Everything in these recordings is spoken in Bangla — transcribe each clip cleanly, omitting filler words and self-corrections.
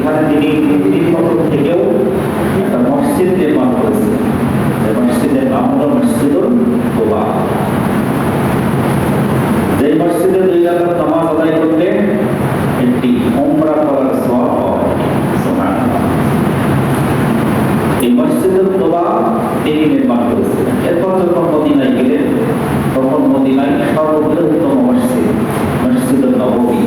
এখানে তিনি পৃথিবীর পক্ষ থেকেও একটা মসজিদ নির্মাণ করেছেন। এই মসজিদের নাম হলো মসজিদুল কুবা। যে মসজিদে 2 রাকাত নামাজ আদায় করলে একটি উমরা করার সওয়াব পাওয়া যায়। সুবহানাল্লাহ। এই মসজিদুল কুবা তিনি নির্মাণ করেছিলেন। এরপর যখন মদিনায় গেলেন তখন মদিনায় সর্ববৃহত্তম মসজিদ মসজিদুল নববী,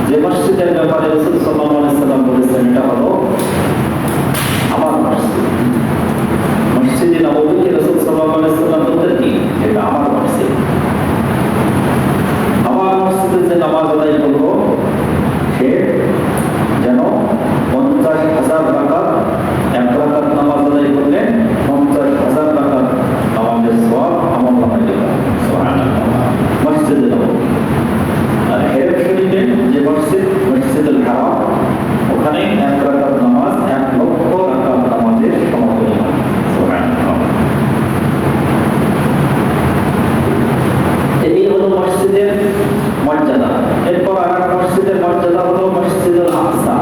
যে মসজিদের ব্যাপারে রাসূল সাল্লাল্লাহু আলাইহি সাল্লাম বলেছেন এটা হলো আমার মসজিদ। মসজিদে নববীকে রাসূল সাল্লাল্লাহু আলাইহি সাল্লাম বলতেন কি এটা আমার মসজিদ। আমার মসজিদে যে নামাজ আদায় করবো সে যেন 50,000 রাকাত, 1 রাকাত নামাজ আদায় করলে 50,000 রাকাত নামাজের সওয়াব আমলনামায় লেখা। সুবহানাল্লাহ। মসজিদে নববী। আর হেরেম শরীফে যে মসজিদ মসজিদুল হারাম, ওখানে 1 রাকাত নামাজ 1 লক্ষ রাকাত নামাজের সমপরিমাণ। সুবহানাল্লাহ। এই হলো মসজিদের মর্যাদা। এরপর আর মসজিদের মর্যাদা হলো মসজিদুল আকসা,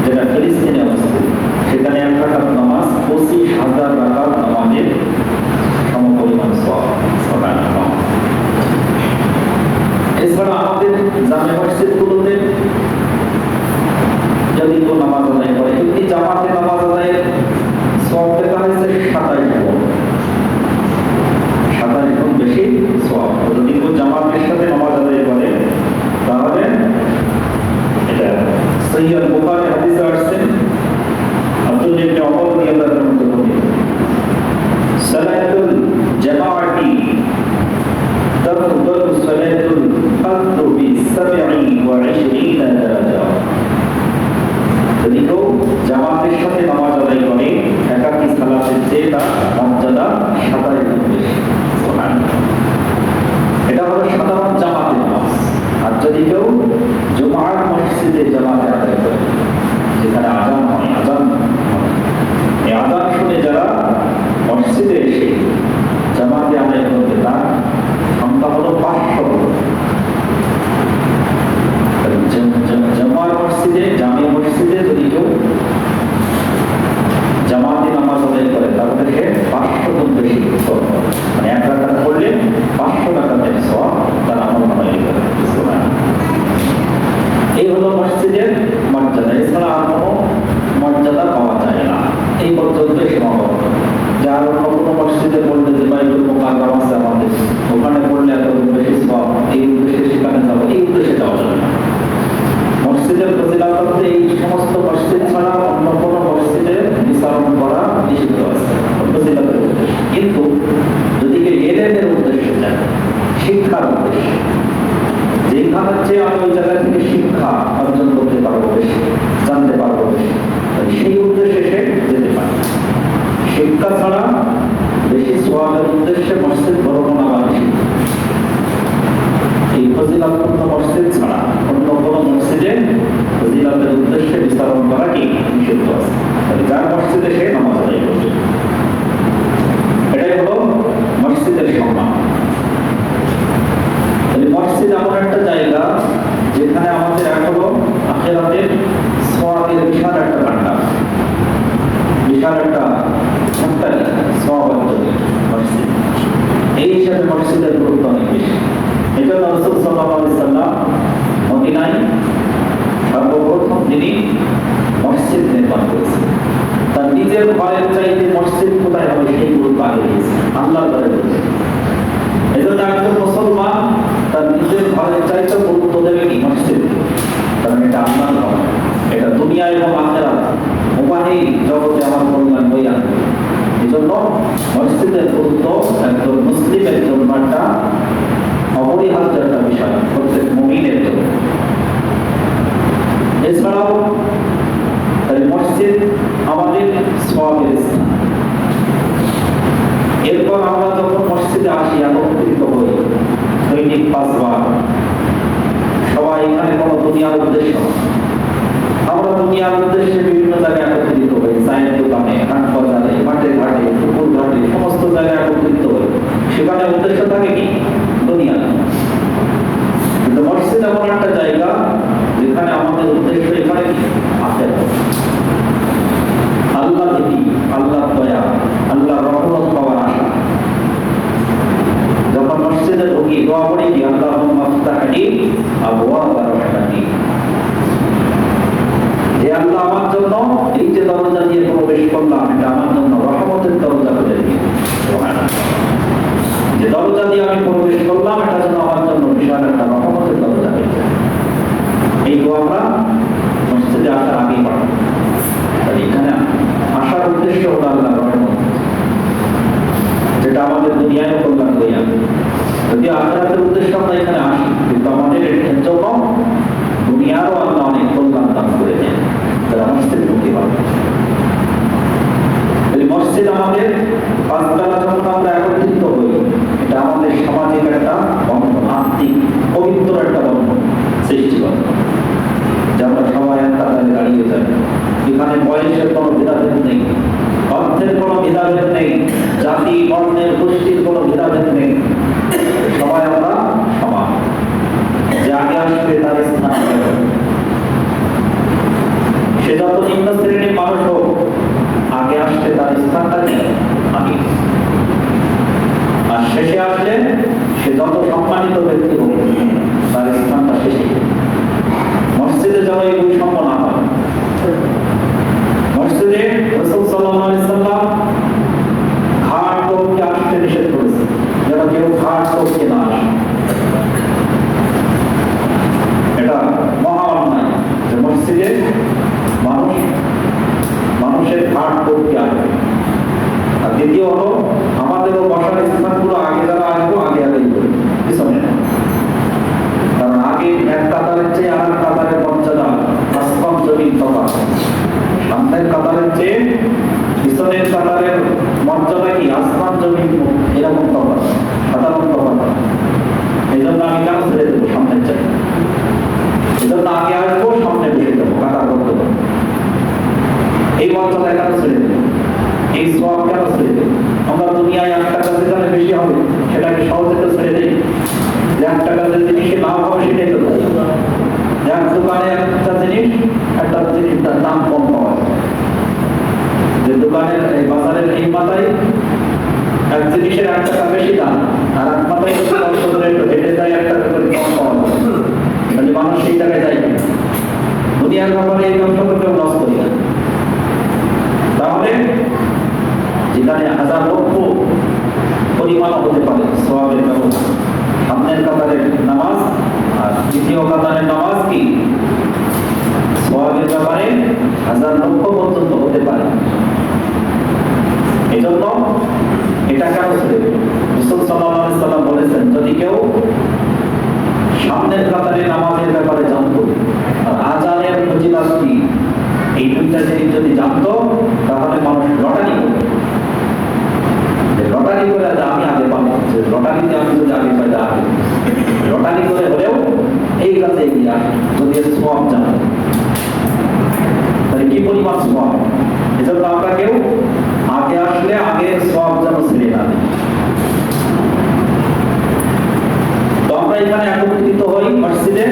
যেটা ফিলিস্তিনে অবস্থিত। সেখানে 1 রাকাত নামাজ 25,000 রাকাত নামাজের সমপরিমাণ সওয়াব। সুবহানাল্লাহ। এছাড়া আমাদের জামে মসজিদগুলোতে যদি কেউ নামাজ আদায় করে, একটি জামাতে নামাজ আদায়ের সওয়াব লেখা হয়েছে 27 গুণ। 27 গুণ বেশি সওয়াব। যদি কেউ জামাতের সাথে নামাজ আদায় করে তাহলে এটা সহিহ বুখারী হাদিসে আসছে, আব্দুল্লাহ ইবনে ওমর রাদিয়াল্লাহু আনহু বলেন, সালাতুল জামাআতি তাফদলু সালাতুল ফারদ বি27 দারাজা। যদি কেউ জামাতের সাথে নামাজ আদায় করে একাকী সালাতের চেয়ে তার মর্যাদা 27 গুণ বেশি। সুবহানাল্লাহ। এটা হলো সাধারণ জামাতের নামাজ। আর যদি কেউ জুমার মসজিদে জামাতে আদায় করে, যেখানে আযান হয়, এই আযান শুনে যারা মসজিদে এসে জামাতে আদায় করবে তার সংখ্যা হলো 500। জামার মসজিদে, জামে মসজিদে যদি কেউ জামাতে নামাজ আদায় করে তাহলে সে 500 গুণ বেশি সওয়াব পাবে। মানে 1 রাকাত পড়লে 500 রাকাতের সওয়াব তার আমলনামায় লেখা হবে। সুবহানাল্লাহ। এই হলো মসজিদের মর্যাদা। এছাড়া আর কোনো মর্যাদা পাওয়া যায় না। এই পর্যন্ত সীমাবদ্ধ। যার অন্য কোনো মসজিদে পড়লে যে বাইতুল মুকাররম আছে আমাদের, ওখানে পড়লে এত বেশি সওয়াব, এই উদ্দেশ্যে সেখানে যাবো, এই উদ্দেশ্যে যাওয়া যাবে না। মসজিদের ফজিলত হচ্ছে এই সমস্ত মসজিদ ছাড়া অন্য কোনো মসজিদে বিচরণ করা নিষিদ্ধ আছে ফজিলতের উদ্দেশ্যে। কিন্তু যদি কেউ ইলমের উদ্দেশ্যে যায়, শিক্ষার উদ্দেশ্যে, যেখানে হচ্ছে আমি ওই জায়গা থেকে শিক্ষা অর্জন করতে পারবো বেশি, জানতে পারবো বেশি, সেই উদ্দেশ্যে সে যেতে পারে। শিক্ষা ছাড়া বেশি সওয়াবের উদ্দেশ্যে মসজিদ ভ্রমণ আবার নিষিদ্ধ। এই ফজিলতপূর্ণ মসজিদ ছাড়া অন্য কোনো মসজিদে ফজিলতের উদ্দেশ্যে বিচরণ করা কি নিষিদ্ধ আছে। যার মসজিদে সে নামাজ আদায় করবে। এটাই হলো মসজিদের সম্মান। মসজিদ এমন একটা জায়গা যেখানে আমাদের এখনো আখিরাতের সওয়াবের বিশাল একটা ভান্ডার, বিশাল একটা সওয়াব মসজিদ। এই হিসাবে মসজিদের গুরুত্ব অনেক বেশি। এই জন্য রাসূল সাল্লাল্লাহু আলাইহি সাল্লাম মদিনায় সর্বপ্রথম তিনি মসজিদ নির্মাণ করেছেন। তার নিজের ঘরের চাইতে মসজিদ কোথায় হবে সেই গুরুত্ব আগে দিয়েছে, আল্লাহর ঘরে বলেছে। এই জন্য একজন মুসলমান তার নিজের ঘরের চাইতে গুরুত্ব দেবে কি মসজিদ, কারণ এটা আল্লাহর ঘর। এটা দুনিয়া এবং আখিরাত উভয়ই জগতে আমার কল্যাণ বয়ে আনবে। এই জন্য মসজিদের গুরুত্ব একজন মুসলিমের জন্য একটা অপরিহার্য একটা বিষয়, প্রত্যেক মুমিনের জন্য। এছাড়াও মসজিদ আমাদের সওয়াবের স্থান। এরপর আমরা যখন মসজিদে আসি, একত্রিত হই দৈনিক 5 বার, সবাই এখানে কোনো দুনিয়ার উদ্দেশ্য, আমরা দুনিয়ার উদ্দেশ্যে বিভিন্ন জায়গায় একত্রিত হই, চায়ের দোকানে, হাট বাজারে, মাঠে ঘাটে, পুকুর ঘাটে, সমস্ত জায়গায় একত্রিত হই। সেখানে উদ্দেশ্য থাকে কি দুনিয়া। কিন্তু মসজিদ এমন একটা জায়গা যেখানে আমাদের উদ্দেশ্য মানে কি? আখিরাত। আল্লাহ ভীতি, আল্লাহ দয়া, আল্লাহ রহমত পাওয়ার আশা। যখন মসজিদে ঢুকি দোয়া করি কি আল্লাহুম্মা আফতাহলি আবওয়াবা রাহমাতি, যে আল্লাহ আমার জন্য এই যে দরজা দিয়ে প্রবেশ করলাম এটা আমার জন্য রহমতের দরজা খুলে দিন। সুবহানাল্লাহ। যে দরজা দিয়ে আমি প্রবেশ করলাম এটা যেন আমার জন্য বিশাল একটা রহমতের দরজা হয়ে যায়। এই দোয়া আমরা মসজিদে আসার আগেই পড়ি। তাহলে এখানে আসার উদ্দেশ্য হলো আল্লাহর রহমত, যেটা আমাদের দুনিয়ায় কল্যাণ হয়ে যাবে। যদি আখিরাতের উদ্দেশ্য আমরা এখানে আসি, কিন্তু আমাদের এর জন্য দুনিয়ারও আল্লাহ অনেক কল্যাণ দান করে দেন, তারা মসজিদ মুক্তি পাবে। মসজিদ আমাদের পাঁচবেলা যখন আমরা একত্রিত হই, এটা আমাদের সামাজিক একটা বন্ধন, আত্মিক পবিত্র একটা বন্ধন সৃষ্টি করে, যে আমরা সবাই এক কাতারে দাঁড়িয়ে যাই। এখানে বয়সের কোনো ভেদাভেদ নেই, অর্থের কোনো ভেদাভেদ নেই, জাতি বর্ণের গোষ্ঠীর কোনো ভেদাভেদ নেই, সবাই আমরা সমান। যে আগে আসবে তার স্থান, সে যত নিম্ন শ্রেণীর মানুষ হোক, আগে আসলে তার স্থানটা নেই আগে, আর শেষে আসলে সে যত সম্মানিত ব্যক্তি হোক তার স্থানটা শেষে। মসজিদে যেন এই বৈষম্য না হয়। মসজিদে রাসূল সাল্লাল্লাহু আলাইহি সাল্লাম ঘাট টপকে আসতে নিষেধ করেছেন, যেন কেউ ঘাট টপকে না আসে। এটা মহা অন্যায় যে মসজিদে মানুষের ঘাট টপকে আসবে। আর দ্বিতীয় হলো আমাদেরও বসার স্থানগুলো আগে যারা আসবো আগে আগেই করি, পিছনে না। কারণ আগে এক কাতারের চেয়ে আর এক কাতারের মর্যাদা আসমান জমিন তফাৎ। সামনের কাতারের চেয়ে পিছনের কাতারের মর্যাদা কি আসমান জমিন এরকম তফাৎ, সাধারণ তফাৎ। এই জন্য আমি কেন ছেড়ে দেবো সামনের চাই, এই জন্য আগে আসবো, সামনে বসে দেবো, কাতার করতে দেবো। এই মর্যাদা কেন ছেড়ে দেবো, এই সওয়াব কেন ছেড়ে দেবো? আমরা দুনিয়ায় 1 টাকা যেখানে বেশি হবে সেটাকে সহজে তো ছেড়ে দেই। 1 টাকা যে জিনিসে লাভ হবে সেটাই তো চাই। এক দোকানে একটা জিনিস তার দাম কম পাওয়া যায়, যে দোকানের এই বাজারের এই মাথায় এক জিনিসের 1 টাকা বেশি দাম, আর এক মাথায় হেঁটে যায় 1 টাকা করে কম পাওয়া যায়। তাহলে মানুষ সেই টাকায় যায় কিনা? দুনিয়ার ব্যাপারে এই ব্যবসা কেউ লস করি না। তাহলে যেখানে হাজার লক্ষ পরিমাণ হতে পারে সওয়াবের ব্যবস্থা, সামনের কাতারের নামাজ আর দ্বিতীয় কাতারের নামাজ কি সওয়াবের ব্যাপারে হাজার লক্ষ পর্যন্ত হতে পারে। এই জন্য এটা কেন ছেড়ে দেবে? রাসূল সাল্লাল্লাহু আলাইহি সাল্লাম বলেছেন, যদি কেউ সামনের কাতারে নামাজের ব্যাপারে জানতো আর আযানের ফজিলত কি, এই দুইটা জিনিস যদি জানতো তাহলে মানুষ লটারি করবে। লটারি করে আমি আগে পাবো, লটারিতে আমি যদি আগে পাই আগে লটারি করে হলেও এই কাজে এগিয়ে আসে যদি এর সওয়াব জানো। তাহলে কি পরিমাণ সওয়াব! এজন্য আমরা কেউ আগে আসলে আগে সওয়াব যেন ছেড়ে না দিই। তো আমরা এখানে একত্রিত হই মসজিদে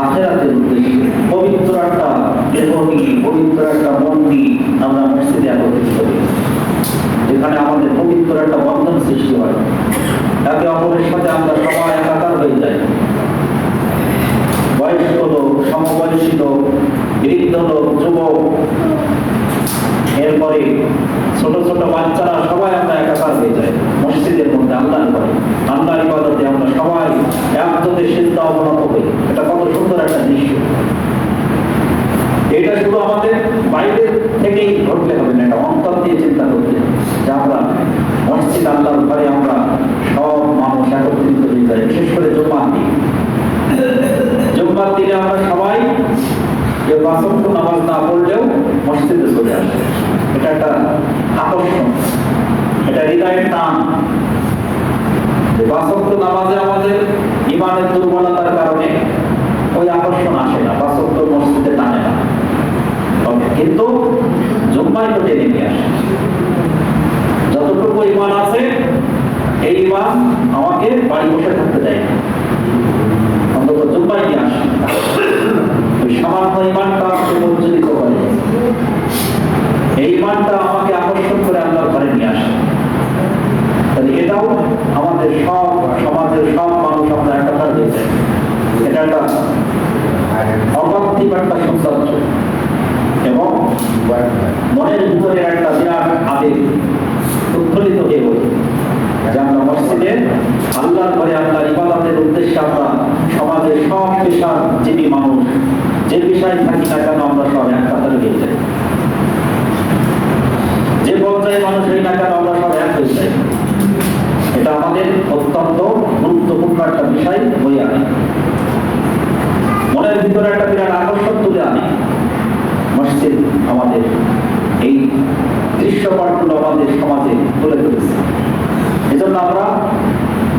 আখিরাতের উদ্দেশ্যে। পবিত্র একটা দেহ নিয়ে, পবিত্র একটা মন নিয়ে আমরা মসজিদে একত্রিত হই, যেখানে আমাদের পবিত্র একটা বন্ধন সৃষ্টি হয়। একে অপরের সাথে আমরা সবাই একাকার হয়ে যাই। বয়স্ক লোক, সমবয়সী লোক, বৃদ্ধ লোক, যুবক, এরপরে ছোট ছোট বাচ্চারা, সবাই আমরা একাকার হয়ে যাই মসজিদের মধ্যে আল্লাহর ঘরে। আল্লাহর ইবাদতে আমরা সবাই একসাথে সিজদা অবনত হই। এটা কত সুন্দর একটা দৃশ্য! এটা শুধু আমাদের বাইরে থেকেই ঘটলে হবে না, এটা অন্তর দিয়ে চিন্তা করতে হবে যে আমরা মসজিদ আল্লাহর ঘরে আমরা সব মানুষ একত্রিত হয়ে যাই। বিশেষ করে জুম্মার দিন, জুম্মার দিনে আমরা সবাই যে 5 ওয়াক্ত নামাজ না পড়লেও মসজিদে চলে আসে। এটা একটা আকর্ষণ, এটা হৃদয়ের টান। 5 ওয়াক্ত নামাজে আমাদের ইমানের দুর্বলতার কারণে ওই আকর্ষণ আসে না, 5 ওয়াক্ত মসজিদে টানে না। কিন্তু জুম্মায় তো টেনে নিয়ে আসে। যতটুকু ইমান আছে এই ইমান আমাকে বাড়ি বসে থাকতে দেয় না, অন্তত জুম্মায় নিয়ে আসে। ওই আমার ইমানটা আমাকে প্রজ্বলিত করে, এই ইমানটা আমাকে আকর্ষণ করে আল্লাহর ঘরে নিয়ে আসে। তাহলে এটাও আমাদের সব সমাজের সব মানুষ আমরা একাকার হয়েছে। এটা একটা অপার্থিব একটা সৌন্দর্য এবং মনের ভিতরে একটা বিরাট আবেগ উৎফুল্লিত হয়ে ওঠে যে আমরা মসজিদে আল্লাহর ঘরে আল্লাহর ইবাদতের উদ্দেশ্যে আমরা সমাজের সব পেশাজীবী মানুষ যে পেশায় থাকি না কেন আমরা সব এক কাতারে হয়ে যাই, যে পর্যায়ে মানুষ হই না কেন আমরা সব এক হয়ে যাই। এটা আমাদের অত্যন্ত গুরুত্বপূর্ণ একটা বিষয় হয়ে আনে, মনের ভিতরে একটা বিরাট আকর্ষণ তুলে আনে। মসজিদ আমাদের এই দৃশ্যপটগুলো আমাদের সমাজে তুলে ধরেছে। এজন্য আমরা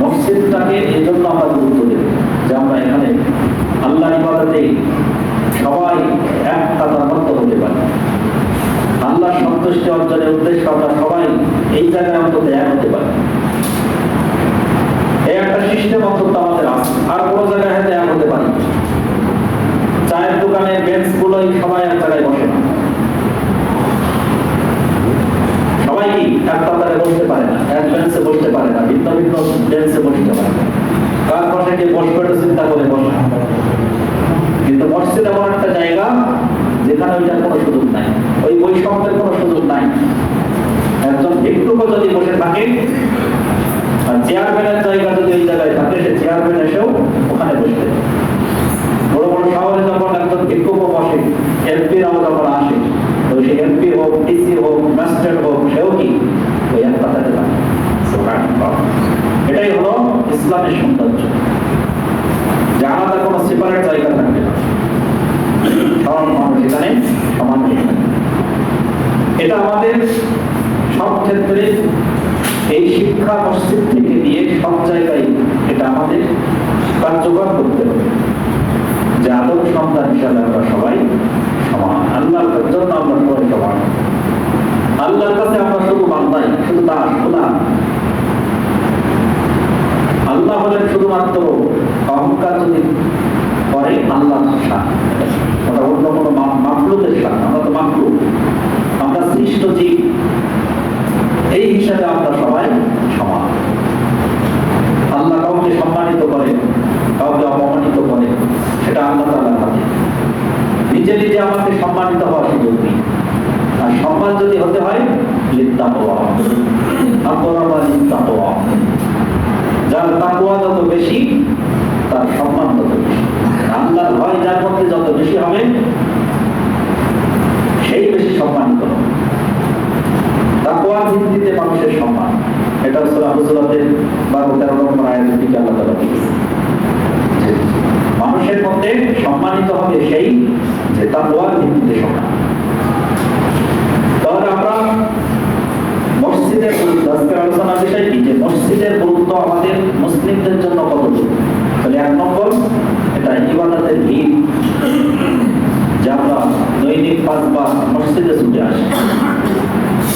মসজিদটাকে এজন্য আমরা গুরুত্ব দেব যে আমরা এখানে আল্লাহর ইবাদতে সবাই এক কাতার মত হতে পারি। আল্লাহর সন্তুষ্টি অর্জনের উদ্দেশ্যে আমরা সবাই এই জায়গায় অন্তত এক হতে পারি। এই একটা সিস্টেম অন্তত আমাদের আছে, আর কোনো জায়গায় হয়তো এক হতে পারি। চায়ের দোকানের বেঞ্চ গুলোই সবাই এক জায়গায় বসে না, সবাই কি এক কাতারে বসতে পারে না, এক বেঞ্চে বসতে পারে না, ভিন্ন ভিন্ন বেঞ্চে বসতে পারে না। কার পাশে কে বসবে এটা চিন্তা করে বসে। কিন্তু মসজিদ এমন একটা জায়গা যেখানে ওইটার কোনো সুযোগ নাই, ওই বৈষম্যের কোনো সুযোগ নাই। একজন ভিক্ষুকও যদি বসে থাকে আর চেয়ারম্যানের জায়গা যদি ওই জায়গায় থাকে, সে চেয়ারম্যান এসেও ওখানে বসতে। বড় বড় শহরে যখন একজন ভিক্ষুকও বসে, এমপিরাও যখন আসে, তো সে এমপি হোক, ডিসি হোক, ম্যাজিস্ট্রেট হোক, সেও কি ওই এক কাতারে থাকে। এটাই হলো ইসলামের সৌন্দর্য, যে আলাদা কোনো সেপারেট জায়গা থাকবে না, সব মানুষ এখানে সমান। এটা আমাদের সব ক্ষেত্রে এই শিক্ষা মসজিদ থেকে নিয়ে সব জায়গায় এটা আমাদের কার্যকর করতে হবে যে আদম সন্তান হিসাবে আমরা সবাই সমান। আল্লাহর জন্য আমরা সবাই সমান। আল্লাহর কাছে আমরা শুধু বান্দাই, শুধু তার গোলাম। আল্লাহ হলেন শুধুমাত্র অহংকার যদি করে আল্লাহর শান, ওটা অন্য কোনো মাখলুকের শান। আমরা তো মাখলুক, আমরা সৃষ্ট জীব, এই হিসাবে আমরা সবাই সমান। আল্লাহ কাউকে সম্মানিত করে, কাউকে অপমানিত করে, সেটা আল্লাহ তাআলার হাতে। নিজে নিজে আমাকে সম্মানিত হওয়ার সুযোগ নেই। আর সম্মান যদি হতে হয় লিত্তাকওয়া, আকরাবা লিত্তাকওয়া, যার তাকওয়া যত বেশি তার সম্মান তত বেশি। আল্লাহর ভয় যার মধ্যে যত বেশি হবে সেই বেশি সম্মানিত হবে। তাকওয়ার ভিত্তিতে মানুষের সম্মান, এটা সূরা হুজুরাতের 12-13 নম্বর আয়াতের দিকে আল্লাহ তাআলা বলেছেন। মানুষের মধ্যে সম্মানিত হবে সেই যে তাকওয়ার ভিত্তিতে সম্মান। তাহলে আমরা মসজিদের গুরুত্ব, আজকের আলোচনার বিষয় কি, যে মসজিদের গুরুত্ব আমাদের মুসলিমদের জন্য কতটুকু। তাহলে 1 নম্বর, এটা ইবাদতের ভিড়, যে আমরা দৈনিক 5 বার মসজিদে ছুটে আসি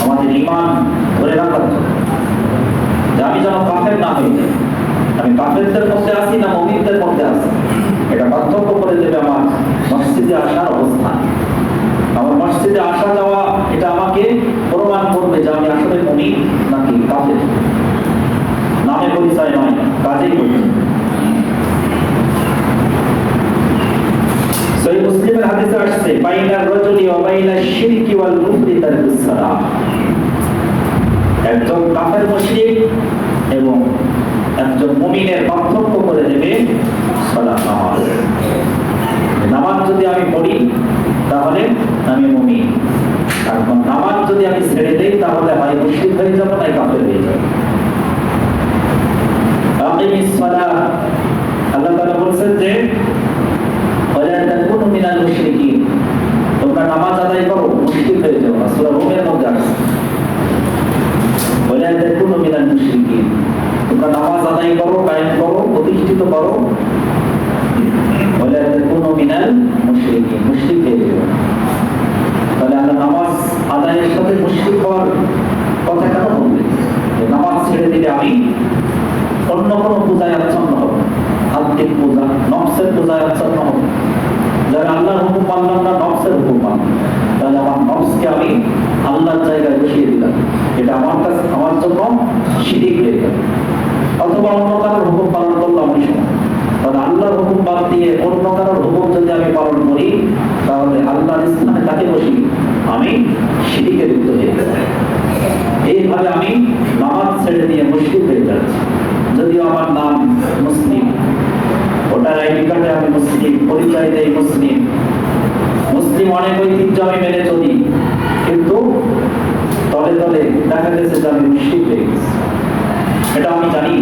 আমাদের ঈমান ধরে রাখার জন্য, যে আমি যেন কাফের না হই, আমি কাফেরদের মধ্যে আছি না মুমিনদের মধ্যে আছি, এটা পার্থক্য করে দেবে আমার মসজিদে আসার অবস্থান। আমার মসজিদে আসা যাওয়া এটা আমাকে প্রমাণ করবে যে আমি আসলে মুমিন নাকি কাফের। নামে পরিচয় নয়, কাজেই পরিচয়। সহিহ মুসলিমের হাদিসে আসছে, বাইনার রাজুলি ওয়া বাইনাশ শিরকি ওয়াল কুফরি তারকুস সালাহ। একজন কাফের মুশরিক এবং একজন মুমিনের পার্থক্য করে দেবে সালাত, নামাজ। নামাজ যদি আমি পড়ি তাহলে আমি মুমিন, আর নামাজ যদি আমি ছেড়ে দেই তাহলে হয় মুশরিক হয়ে যাব, নাই কাফের হয়ে যাব। আকিমিস সালাহ, আল্লাহ তাআলা বলেন যে ওয়ালা তাকুনু মিনাল মুশরিকিন, তোমরা নামাজ আদায় করো, মুশরিক হয়ে যাও না। সূরা রুমের মধ্যে আছে ওয়ালা তাকুনু মিনাল মুশরিকিন, তোমরা নামাজ আদায় করো, কায়েম করো, প্রতিষ্ঠিত করো, ওয়ালা তাকুনু মিনাল মুশরিকিন, মুশরিক হয়ে যাও। তাহলে আমরা নামাজ আদায়ের সাথে মুশরিক হওয়ার কথা কেন বলবে? নামাজ ছেড়ে দিলে আমি অন্য কোনো পূজায় আচ্ছন্ন হব, আত্মিক পূজা, নফসের পূজায় আচ্ছন্ন হব, যারা আল্লাহর হুকুম মানলাম না, নফসের হুকুম মানলাম, তাহলে আমার নফসকে আমি আল্লাহর জায়গায় বসিয়ে দিলাম, এটা আমার কাছে আমার জন্য শিরিক হয়ে গেল। অথবা অন্য কারোর হুকুম পালন করলাম ওই সময়, তাহলে আল্লাহর হুকুম বাদ দিয়ে অন্য কারোর হুকুম যদি আমি পালন করি, তাহলে আল্লাহর স্থানে তাকে বসি আমি শিরিকে লিপ্ত হয়ে যাচ্ছি। এইভাবে আমি নামাজ ছেড়ে দিয়ে মুশরিক হয়ে যাচ্ছি। যদিও আমার নাম মুসলিম, ওটার আইডি কার্ডে আমি মুসলিম, পরিচয় দেই মুসলিম, মুসলিম অনেক ঐতিহ্য আমি মেনে চলি, কিন্তু তলে তলে দেখা গেছে যে আমি মুশরিক হয়ে গেছি। এটা আমি জানি।